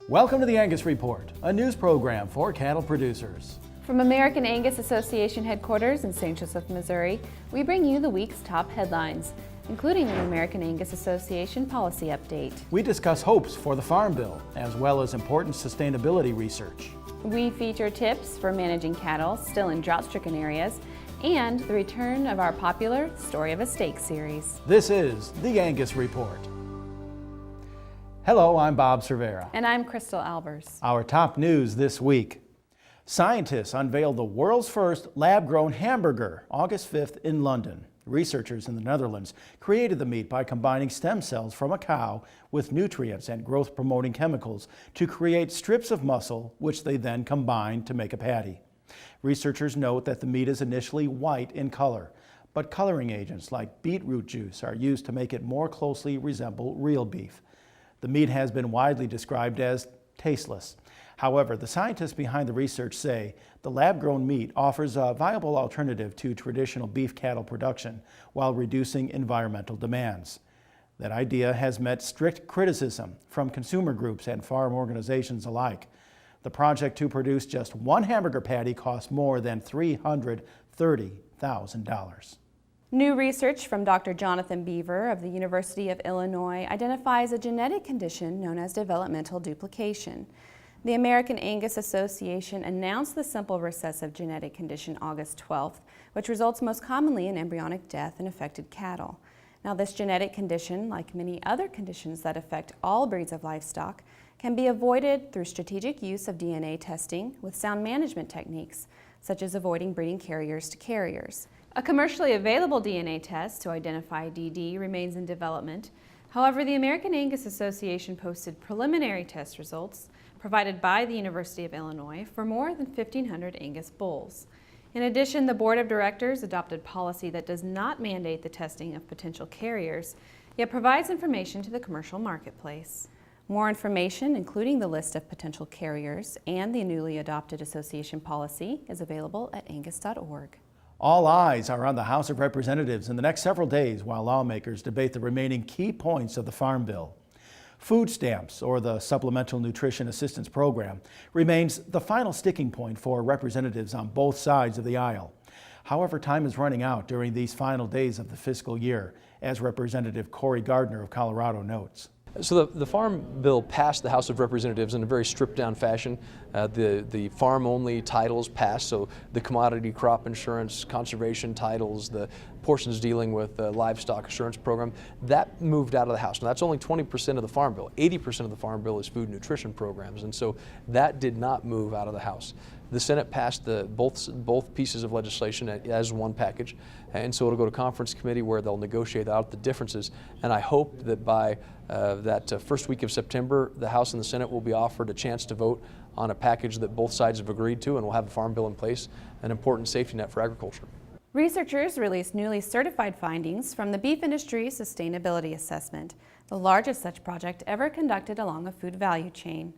Welcome to the Angus Report, a news program for cattle producers. From American Angus Association headquarters in St. Joseph, Missouri, we bring you the week's top headlines, including the American Angus Association policy update. We discuss hopes for the Farm Bill, as well as important sustainability research. We feature tips for managing cattle still in drought-stricken areas, and the return of our popular Story of a Steak series. This is the Angus Report. Hello, I'm Bob Cervera. And I'm Crystal Albers. Our top news this week. Scientists unveiled the world's first lab-grown hamburger August 5th in London. Researchers in the Netherlands created the meat by combining stem cells from a cow with nutrients and growth-promoting chemicals to create strips of muscle, which they then combined to make a patty. Researchers note that the meat is initially white in color, but coloring agents like beetroot juice are used to make it more closely resemble real beef. The meat has been widely described as tasteless. However, the scientists behind the research say the lab-grown meat offers a viable alternative to traditional beef cattle production while reducing environmental demands. That idea has met strict criticism from consumer groups and farm organizations alike. The project to produce just one hamburger patty cost more than $330,000. New research from Dr. Jonathan Beaver of the University of Illinois identifies a genetic condition known as developmental duplication. The American Angus Association announced the simple recessive genetic condition August 12th, which results most commonly in embryonic death in affected cattle. Now, this genetic condition, like many other conditions that affect all breeds of livestock, can be avoided through strategic use of DNA testing with sound management techniques, such as avoiding breeding carriers to carriers. A commercially available DNA test to identify DD remains in development. However, the American Angus Association posted preliminary test results provided by the University of Illinois for more than 1,500 Angus bulls. In addition, the Board of Directors adopted policy that does not mandate the testing of potential carriers, yet provides information to the commercial marketplace. More information, including the list of potential carriers and the newly adopted association policy, is available at angus.org. All eyes are on the House of Representatives in the next several days while lawmakers debate the remaining key points of the Farm Bill. Food stamps, or the Supplemental Nutrition Assistance Program, remains the final sticking point for representatives on both sides of the aisle. However, time is running out during these final days of the fiscal year, as Representative Cory Gardner of Colorado notes. So the Farm Bill passed the House of Representatives in a very stripped-down fashion. The farm-only titles passed, so the commodity crop insurance, conservation titles, the portions dealing with the livestock assurance program, that moved out of the House. Now, that's only 20% of the Farm Bill. 80% of the Farm Bill is food nutrition programs, and so that did not move out of the House. The Senate passed both pieces of legislation as one package, and so it'll go to conference committee where they'll negotiate out the differences. And I hope that by that first week of September, the House and the Senate will be offered a chance to vote on a package that both sides have agreed to, and we'll have a farm bill in place, an important safety net for agriculture. Researchers released newly certified findings from the Beef Industry Sustainability Assessment, the largest such project ever conducted along a food value chain.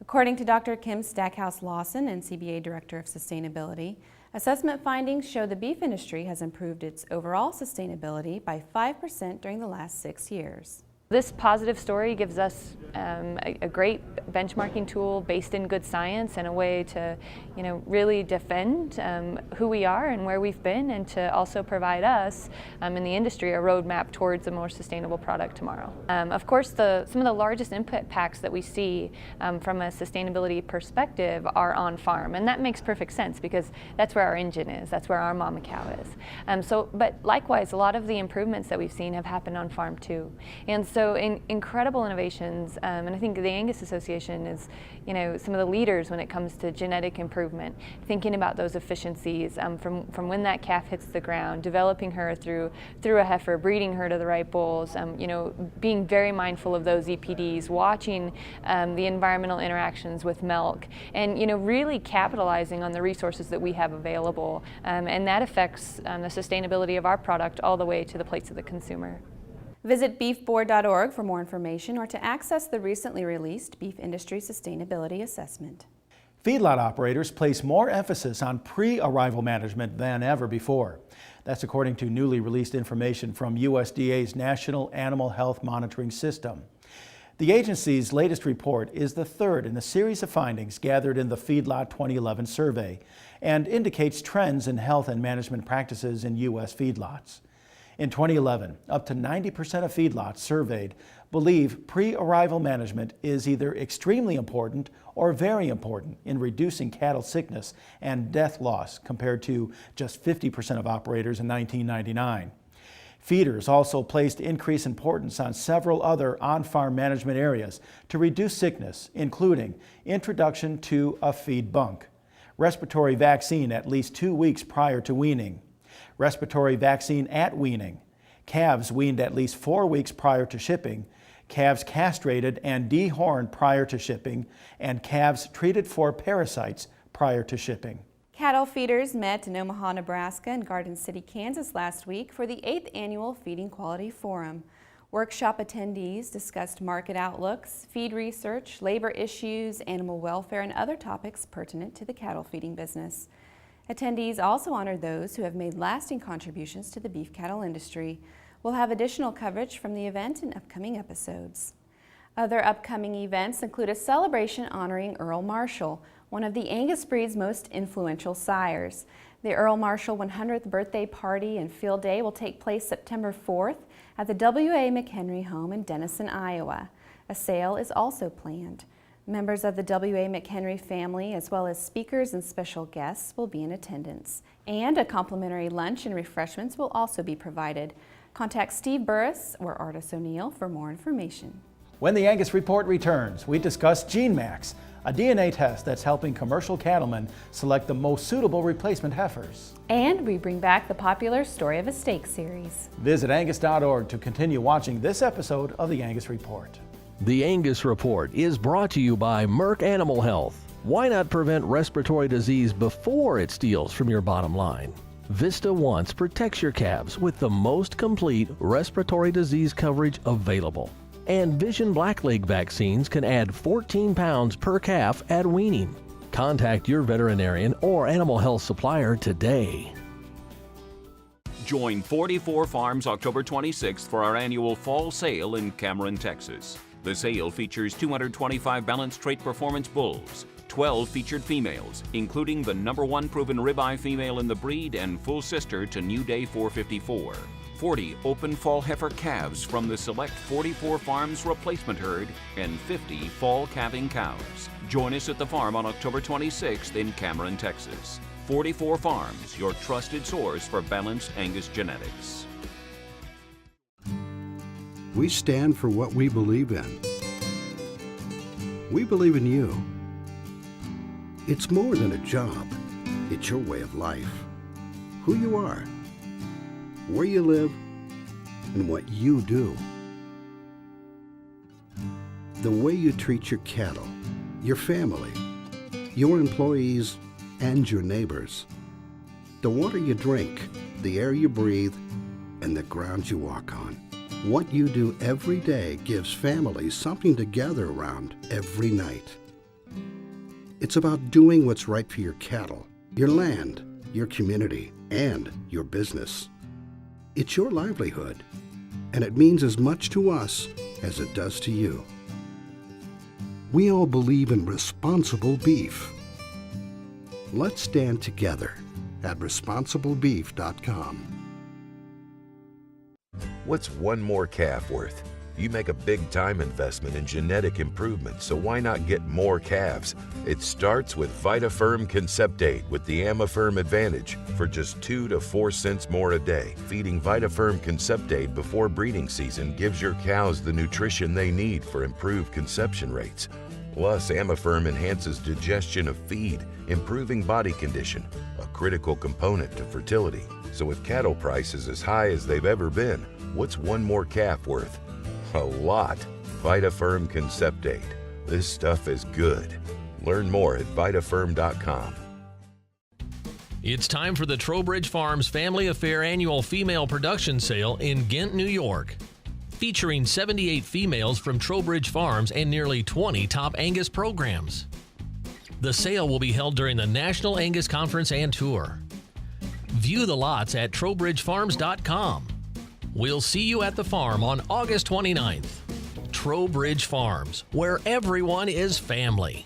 According to Dr. Kim Stackhouse-Lawson, NCBA Director of Sustainability, assessment findings show the beef industry has improved its overall sustainability by 5% during the last 6 years. This positive story gives us a great benchmarking tool based in good science and a way to, really defend who we are and where we've been, and to also provide us in the industry a roadmap towards a more sustainable product tomorrow. Of course, some of the largest impacts that we see from a sustainability perspective are on farm, and that makes perfect sense because that's where our engine is, that's where our mama cow is. But likewise, a lot of the improvements that we've seen have happened on farm too, and so incredible innovations, and I think the Angus Association is, some of the leaders when it comes to genetic improvement, thinking about those efficiencies from when that calf hits the ground, developing her through a heifer, breeding her to the right bulls, being very mindful of those EPDs, watching the environmental interactions with milk, and really capitalizing on the resources that we have available, and that affects the sustainability of our product all the way to the plates of the consumer. Visit beefboard.org for more information or to access the recently released Beef Industry Sustainability Assessment. Feedlot operators place more emphasis on pre-arrival management than ever before. That's according to newly released information from USDA's National Animal Health Monitoring System. The agency's latest report is the third in a series of findings gathered in the Feedlot 2011 survey and indicates trends in health and management practices in U.S. feedlots. In 2011, up to 90% of feedlots surveyed believe pre-arrival management is either extremely important or very important in reducing cattle sickness and death loss, compared to just 50% of operators in 1999. Feeders also placed increased importance on several other on-farm management areas to reduce sickness, including introduction to a feed bunk, respiratory vaccine at least 2 weeks prior to weaning, respiratory vaccine at weaning, calves weaned at least 4 weeks prior to shipping, calves castrated and dehorned prior to shipping, and calves treated for parasites prior to shipping. Cattle feeders met in Omaha, Nebraska and Garden City, Kansas last week for the 8th Annual Feeding Quality Forum. Workshop attendees discussed market outlooks, feed research, labor issues, animal welfare, and other topics pertinent to the cattle feeding business. Attendees also honored those who have made lasting contributions to the beef cattle industry. We'll have additional coverage from the event in upcoming episodes. Other upcoming events include a celebration honoring Earl Marshall, one of the Angus breed's most influential sires. The Earl Marshall 100th birthday party and field day will take place September 4th at the W.A. McHenry home in Denison, Iowa. A sale is also planned. Members of the W.A. McHenry family, as well as speakers and special guests, will be in attendance. And a complimentary lunch and refreshments will also be provided. Contact Steve Burris or Artis O'Neill for more information. When the Angus Report returns, we discuss GeneMax, a DNA test that's helping commercial cattlemen select the most suitable replacement heifers. And we bring back the popular Story of a Steak series. Visit Angus.org to continue watching this episode of the Angus Report. The Angus Report is brought to you by Merck Animal Health. Why not prevent respiratory disease before it steals from your bottom line? Vista Once protects your calves with the most complete respiratory disease coverage available. And Vision Blackleg vaccines can add 14 pounds per calf at weaning. Contact your veterinarian or animal health supplier today. Join 44 Farms October 26th for our annual fall sale in Cameron, Texas. The sale features 225 balanced trait performance bulls, 12 featured females, including the #1 proven ribeye female in the breed and full sister to New Day 454. 40 open fall heifer calves from the select 44 Farms replacement herd, and 50 fall calving cows. Join us at the farm on October 26th in Cameron, Texas. 44 Farms, your trusted source for balanced Angus genetics. We stand for what we believe in. We believe in you. It's more than a job. It's your way of life. Who you are, where you live, and what you do. The way you treat your cattle, your family, your employees, and your neighbors. The water you drink, the air you breathe, and the ground you walk on. What you do every day gives families something to gather around every night. It's about doing what's right for your cattle, your land, your community, and your business. It's your livelihood, and it means as much to us as it does to you. We all believe in responsible beef. Let's stand together at responsiblebeef.com. What's one more calf worth? You make a big-time investment in genetic improvement, so why not get more calves? It starts with VitaFerm Conceptate with the AmaFerm Advantage for just 2 to 4 cents more a day. Feeding VitaFerm Conceptate before breeding season gives your cows the nutrition they need for improved conception rates. Plus, AmaFerm enhances digestion of feed, improving body condition, a critical component to fertility. So with cattle prices as high as they've ever been, what's one more calf worth? A lot. VitaFerm Conceptate. This stuff is good. Learn more at VitaFerm.com. It's time for the Trowbridge Farms Family Affair Annual Female Production Sale in Ghent, New York. Featuring 78 females from Trowbridge Farms and nearly 20 top Angus programs. The sale will be held during the National Angus Conference and Tour. View the lots at trowbridgefarms.com. We'll see you at the farm on August 29th. Trowbridge Farms, where everyone is family.